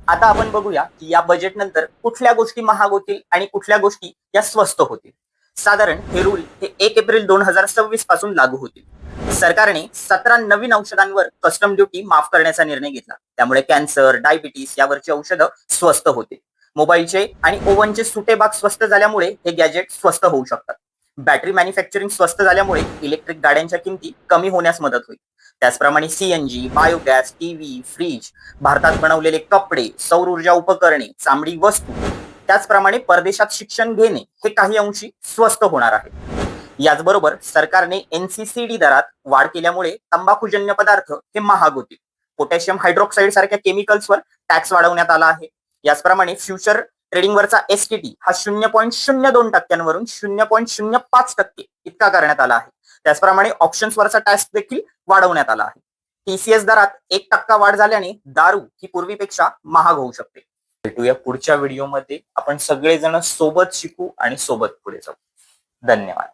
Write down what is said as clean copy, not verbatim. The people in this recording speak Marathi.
आता आपण बघूया की या बजेट नंतर कुठल्या गोष्टी महाग होतील आणि कुठल्या गोष्टी या स्वस्त होतील. साधारण हे रूल हे 1 एप्रिल 2026 पासून लागू होतील. सरकारने 17 नवीन औषधांवर कस्टम ड्युटी माफ करण्याचा निर्णय घेतला. त्यामुळे कॅन्सर, डायबिटीस यावरची औषधं स्वस्त होतील. मोबाईलचे आणि ओव्हनचे सुटे भाग स्वस्त झाल्यामुळे हे गॅजेट स्वस्त होऊ शकतात. बॅटरी मॅन्युफॅक्चरिंग स्वस्त झाल्यामुळे इलेक्ट्रिक गाड्यांच्या किमती कमी होण्यास मदत होईल. त्याचप्रमाणे सीएनजी, बायोगॅस, टीव्ही, फ्रीज, भारतात बनवलेले कपडे, सौर ऊर्जा उपकरणे, चामडी वस्तू, त्याचप्रमाणे परदेशात शिक्षण घेणे हे काही अंशी स्वस्त होणार आहे. याचबरोबर सरकारने एनसीसीडी दरात वाढ केल्यामुळे तंबाखूजन्य पदार्थ हे महाग होतील. पोटॅशियम हायड्रॉक्साईड सारख्या केमिकल्सवर टॅक्स वाढवण्यात आला आहे. याचप्रमाणे फ्युचर ट्रेडिंगवरचा एसटीटी हा 0.02% 0.05% इतका करण्यात आला आहे. त्याचप्रमाणे ऑप्शन्सवरचा टॅक्स देखील वाढवण्यात आला आहे. टीसीएस दरात 1% वाढ झाल्याने दारू ही पूर्वीपेक्षा महाग होऊ शकते. भेटूया पुढच्या व्हिडिओमध्ये. आपण सगळेजण सोबत शिकू आणि सोबत पुढे जाऊ. धन्यवाद.